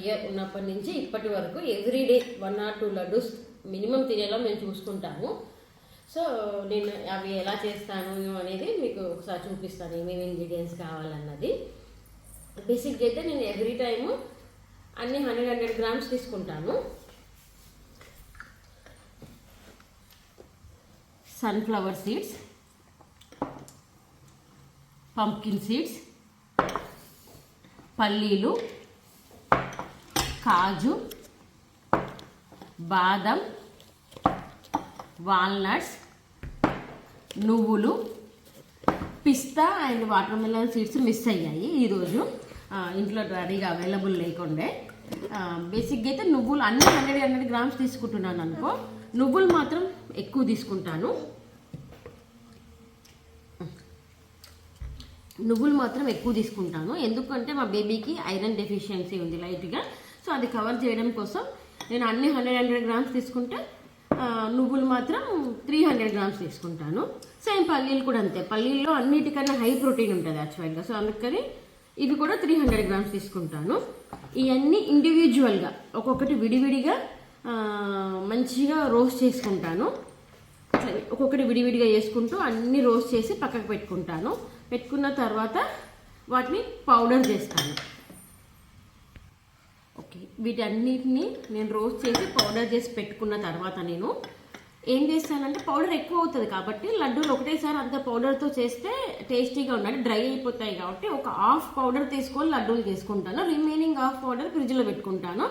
Year ఉన్నప్పటి నుంచి ఇప్పటి వరకు ఎవ్రీడే 1 or 2 లడ్డూస్ మినిమం తినేలా మేము చూసుకుంటాము. సో నేను అవి ఎలా చేస్తాను అనేది మీకు ఒకసారి చూపిస్తాను, ఏమేమి ఇంగ్రీడియంట్స్ కావాలన్నది. బేసిక్గా అయితే నేను ఎవ్రీ టైము అన్ని 100 grams తీసుకుంటాను. సన్ఫ్లవర్ సీడ్స్, పంప్కిన్ సీడ్స్, పల్లీలు, కాజు, బాదం, వాల్నట్స్, నువ్వులు, పిస్తా and water melon seeds miss అయ్యాయి ఈరోజు, ఇంట్లో రెడీగా అవైలబుల్ లేకుండే. బేసిక్గా అయితే నువ్వులు అన్ని 100 grams తీసుకుంటున్నాను అనుకో, నువ్వులు మాత్రం ఎక్కువ తీసుకుంటాను. ఎందుకంటే మా బేబీకి ఐరన్ డెఫిషియన్సీ ఉంది లైట్గా. సో అది కవర్ చేయడం కోసం నేను అన్ని 100 grams తీసుకుంటే నువ్వులు మాత్రం 300 grams తీసుకుంటాను. సేమ్ పల్లీలు కూడా అంతే, పల్లీల్లో అన్నిటికన్నా హై ప్రోటీన్ ఉంటుంది యాక్చువల్గా. సో అందుకని ఇవి కూడా 300 grams తీసుకుంటాను. ఇవన్నీ ఇండివిజువల్గా ఒక్కొక్కటి విడివిడిగా మంచిగా రోస్ట్ చేసుకుంటాను. ఒక్కొక్కటి విడివిడిగా చేసుకుంటూ అన్ని రోస్ట్ చేసి పక్కకు పెట్టుకున్న తర్వాత వాటిని పౌడర్ చేస్తాను. ఓకే, వీటన్నిటిని నేను రోస్ట్ చేసి పౌడర్ చేసి పెట్టుకున్న తర్వాత నేను ఏం చేస్తానంటే, పౌడర్ ఎక్కువ అవుతుంది కాబట్టి లడ్డూలు ఒకటేసారి అంత పౌడర్తో చేస్తే టేస్టీగా ఉండాలి, డ్రై అయిపోతాయి కాబట్టి ఒక హాఫ్ పౌడర్ తీసుకొని లడ్డూలు చేసుకుంటాను. రిమైనింగ్ హాఫ్ పౌడర్ ఫ్రిడ్జ్లో పెట్టుకుంటాను.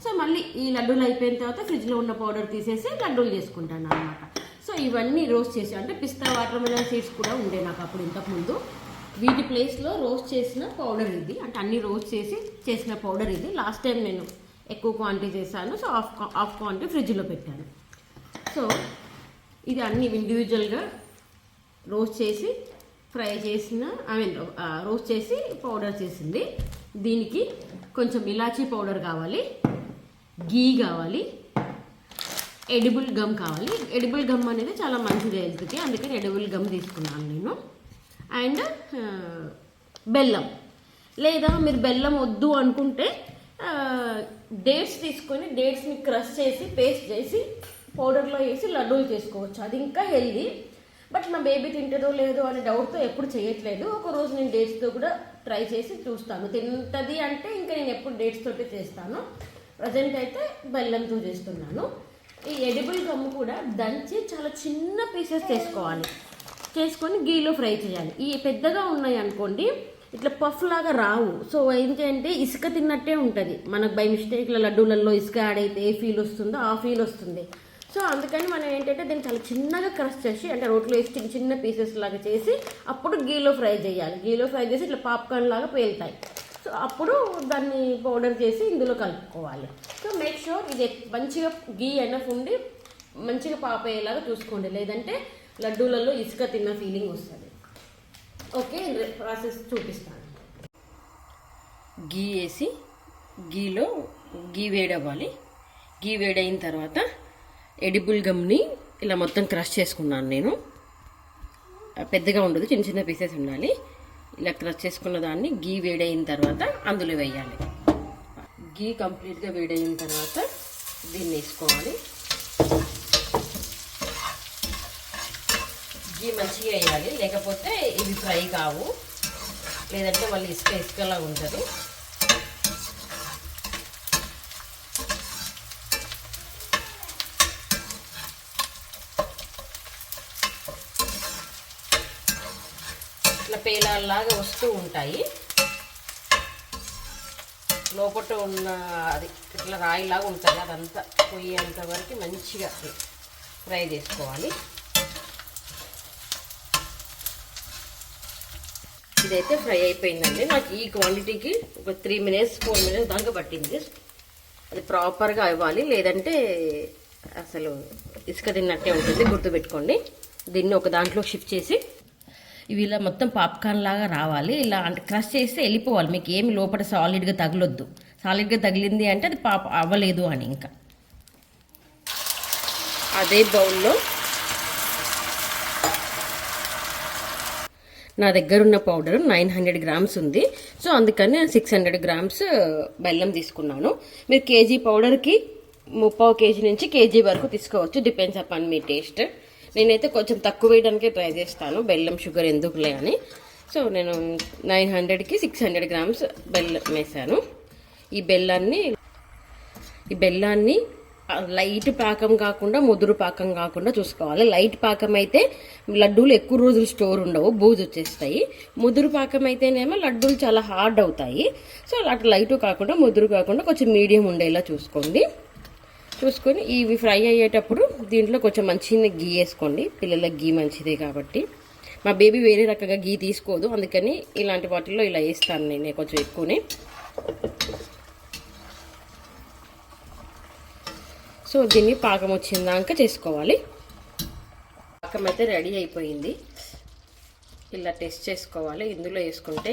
సో మళ్ళీ ఈ లడ్డూలు అయిపోయిన తర్వాత ఫ్రిడ్జ్లో ఉన్న పౌడర్ తీసేసి లడ్డూలు చేసుకుంటాను అనమాట. సో ఇవన్నీ రోస్ట్ చేసి, అంటే పిస్తా వాటర్ మెలన్ సీడ్స్ కూడా ఉండే నాకు అప్పుడు ఇంతకుముందు. వీటి ప్లేస్లో రోస్ట్ చేసిన పౌడర్ ఇది, అంటే అన్ని రోస్ట్ చేసిన పౌడర్ ఇది. లాస్ట్ టైం నేను ఎక్కువ క్వాంటిటీ చేశాను, సో హాఫ్ క్వాంటిటీ ఫ్రిడ్జ్లో పెట్టాను. సో ఇది అన్ని ఇండివిజువల్గా రోస్ట్ చేసి రోస్ట్ చేసి పౌడర్ చేసింది. దీనికి కొంచెం ఇలాచీ పౌడర్ కావాలి, గీ కావాలి, ఎడిబుల్ గమ్ కావాలి. ఎడిబుల్ గమ్ అనేది చాలా మంచిది హెల్త్కి, అందుకని ఎడిబుల్ గమ్ తీసుకున్నాను నేను. అండ్ బెల్లం, లేదా మీరు బెల్లం వద్దు అనుకుంటే డేట్స్ తీసుకొని డేట్స్ని క్రష్ చేసి పేస్ట్ చేసి పౌడర్లో వేసి లడ్డూలు చేసుకోవచ్చు, అది ఇంకా హెల్దీ. బట్ మా బేబీ తింటుందో లేదో అనే డౌట్తో ఎప్పుడు చేయట్లేదు. ఒకరోజు నేను డేట్స్తో కూడా ట్రై చేసి చూస్తాను, తింటుంది అంటే ఇంకా నేను ఎప్పుడు డేట్స్ తోటి చేస్తాను. ప్రజెంట్ అయితే బెల్లంతో చేస్తున్నాను. ఈ ఎడిబుల్ గమ్ కూడా దంచి చాలా చిన్న పీసెస్ చేసుకొని గీలో ఫ్రై చేయాలి. ఈ పెద్దగా ఉన్నాయి అనుకోండి ఇట్లా పఫ్ లాగా రావు. సో ఏంటంటే ఇసుక తిన్నట్టే ఉంటుంది. మనకు బై మిస్టేక్లో లడ్డూలలో ఇసుక యాడ్ అయితే ఏ ఫీల్ వస్తుందో ఆ ఫీల్ వస్తుంది. సో అందుకని మనం ఏంటంటే దీన్ని చాలా చిన్నగా క్రష్ చేసి, అంటే రోట్లో వేసి చిన్న పీసెస్ లాగా చేసి అప్పుడు గీలో ఫ్రై చేయాలి. గీలో ఫ్రై చేసి ఇట్లా పాప్కార్న్ లాగా పేలుతాయి. సో అప్పుడు దాన్ని పౌడర్ చేసి ఇందులో కలుపుకోవాలి. సో మేక్ షూర్ ఇది మంచిగా గీ ఎనఫ్ ఉండి మంచిగా పాపేలాగా చూసుకోండి, లేదంటే లడ్డూలలో ఇసుక తిన్న ఫీలింగ్ వస్తుంది. ఓకే, ప్రాసెస్ చూపిస్తాను. గీ వేసి గీ వేడవ్వాలి. గీ వేడైన తర్వాత ఎడిబుల్ గమ్ని ఇలా మొత్తం క్రష్ చేసుకున్నాను నేను. పెద్దగా ఉండదు, చిన్న చిన్న పీసెస్ ఉండాలి. ఇలా క్రష్ చేసుకున్న దాన్ని గీ వేడైన తర్వాత అందులో వేయాలి. గీ కంప్లీట్గా వేడైన తర్వాత దీన్ని వేసుకోవాలి. గీ మంచిగా వేయాలి, లేకపోతే ఇవి ఫ్రై కావు, లేదంటే మళ్ళీ ఇసుకలా ఉంటుంది. ఇట్లా పేలాల్లాగా వస్తూ ఉంటాయి. లోపల ఉన్న అది ఇట్లా రాయిలాగా ఉంటుంది, అదంతా పోయేంత వరకు మంచిగా ఫ్రై చేసుకోవాలి. ఇదైతే ఫ్రై అయిపోయిందండి. నాకు ఈ క్వాంటిటీకి ఒక 3 minutes 4 minutes దాకా పట్టింది. అది ప్రాపర్గా అవ్వాలి, లేదంటే అసలు ఇసుక తిన్నట్టే ఉంటుంది, గుర్తుపెట్టుకోండి. దీన్ని ఒక దాంట్లో షిఫ్ట్ చేసి ఇవి ఇలా మొత్తం పాప్కార్న్ లాగా రావాలి. ఇలా అంటే క్రష్ చేస్తే వెళ్ళిపోవాలి, మీకు ఏమి లోపల సాలిడ్గా తగలొద్దు. సాలిడ్గా తగిలింది అంటే అది అవ్వలేదు అని. ఇంకా అదే బౌల్లో నా దగ్గర ఉన్న పౌడర్ 900 గ్రామ్స్ ఉంది. సో అందుకని నేను 600 గ్రామ్స్ బెల్లం తీసుకున్నాను. మీరు కేజీ పౌడర్కి 3/4 కేజీ నుంచి కేజీ వరకు తీసుకోవచ్చు, డిపెండ్స్ అపాన్ మీ టేస్ట్. నేనైతే కొంచెం తక్కువ వేయడానికే ట్రై చేస్తాను, బెల్లం షుగర్ ఎందుకులే అని. సో నేను 900కి 600 గ్రామ్స్ బెల్లం వేసాను. ఈ బెల్లాన్ని లైట్ పాకం కాకుండా ముదురు పాకం కాకుండా చూసుకోవాలి. లైట్ పాకం అయితే లడ్డూలు ఎక్కువ రోజులు స్టోర్ ఉండవు, బూజు వచ్చేస్తాయి. ముదురు పాకం అయితేనేమో లడ్డూలు చాలా హార్డ్ అవుతాయి. సో అట్లా లైట్ కాకుండా ముదురు కాకుండా కొంచెం మీడియం ఉండేలా చూసుకొని ఇవి ఫ్రై అయ్యేటప్పుడు దీంట్లో కొంచెం మంచిగా గీ వేసుకోండి. పిల్లలకి గీ మంచిదే కాబట్టి. మా బేబీ వేరే రకంగా గీ తీసుకోదు, అందుకని ఇలాంటి వాటిల్లో ఇలా వేస్తాను నేను కొంచెం ఎక్కువనే. సో దీన్ని పాకం వచ్చిందాక చేసుకోవాలి. పాకం అయితే రెడీ అయిపోయింది. ఇలా టెస్ట్ చేసుకోవాలి. ఇందులో వేసుకుంటే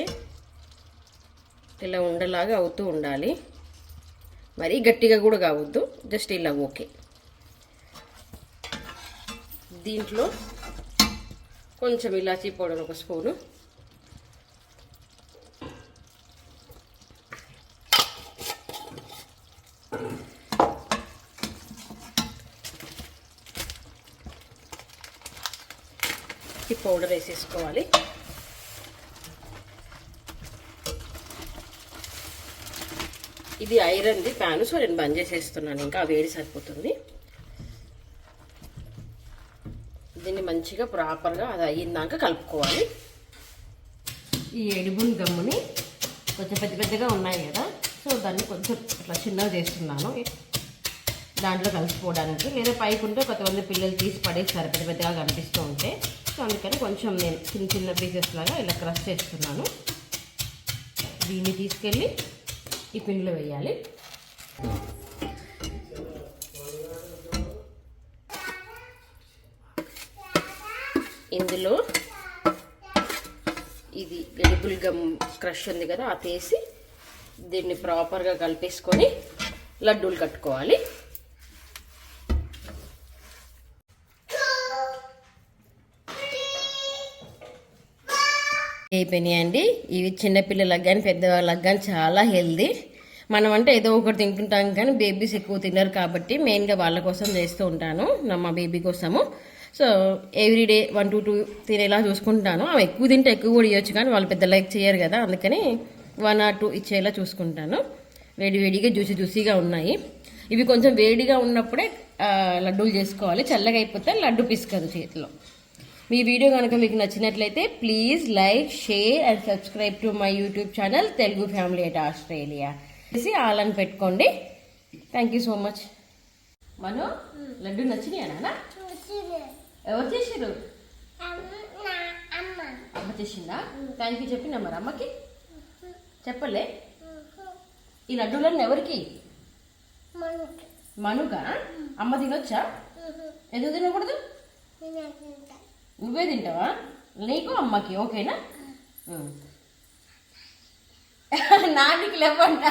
ఇలా ఉండలాగా అవుతూ ఉండాలి, మరీ గట్టిగా కూడా కావద్దు, జస్ట్ ఇలా ఓకే. దీంట్లో కొంచెం ఇలాచీ పౌడర్ 1 స్పూను, ఈ పౌడర్ వేసేసుకోవాలి. ఇది ఐరన్ది ప్యాన్, సో నేను బంద్ చేసేస్తున్నాను, ఇంకా వేడి సరిపోతుంది. దీన్ని మంచిగా ప్రాపర్గా అది అయ్యిందాక కలుపుకోవాలి. ఈ ఎడిబుల్ గమ్ముని కొంచెం పెద్దగా ఉన్నాయి కదా, సో దాన్ని కొంచెం ఇట్లా చిన్నగా చేస్తున్నాను దాంట్లో కలిసిపోవడానికి. లేదా పైకి ఉంటే కొంతమంది పిల్లలు తీసి పడేస్తారు పెద్దగా కనిపిస్తూ ఉంటే. సో అందుకని కొంచెం నేను చిన్న పీసెస్ లాగా ఇలా క్రష్ చేస్తున్నాను. దీన్ని తీసుకెళ్ళి ఈ పిండిలో వేయాలి. ఇందులో ఇది ఎడిబుల్ గమ్ క్రష్ ఉంది కదా, అది వేసి దీన్ని ప్రాపర్గా కలిపేసుకొని లడ్డూలు కట్టుకోవాలి. అయిపోయినాయండి. ఇవి చిన్నపిల్లలకు కానీ పెద్దవాళ్ళకి కానీ చాలా హెల్దీ. మనం అంటే ఏదో ఒకటి తింటుంటాం కానీ బేబీస్ ఎక్కువ తినరు కాబట్టి మెయిన్గా వాళ్ళ కోసం చేస్తూ ఉంటాను, మా బేబీ కోసము. సో ఎవ్రీడే 1 to 2 తినేలా చూసుకుంటాను. అవి ఎక్కువ తింటే ఎక్కువ కూడా ఇవ్వచ్చు, కానీ వాళ్ళు పెద్ద లైక్ చేయరు కదా, అందుకని 1 or 2 ఇచ్చేలా చూసుకుంటాను. వేడిగా జ్యూసీగా ఉన్నాయి. ఇవి కొంచెం వేడిగా ఉన్నప్పుడే లడ్డూలు చేసుకోవాలి, చల్లగా అయిపోతే లడ్డు పిసుకదు చేతిలో. మీ వీడియో కనుక మీకు నచ్చినట్లయితే please like, share and subscribe to my YouTube channel Telugu family at Australia. చేసి ఆల్ అని పెట్టుకోండి. Thank you so much. Manu, laddu నచ్చినాయా నాన్న? ఎవరు చేసారు? అమ్మ చేసిందా? థ్యాంక్ యూ చెప్పినా మరి అమ్మకి చెప్పలే? ఈ లడ్డూలన్నీ ఎవరికి? మనుగా? అమ్మ తినొచ్చా? ఎందుకు తినకూడదు? నువ్వే తింటావా? నీకు అమ్మకి ఓకేనా? నాన్నకి లేవంట.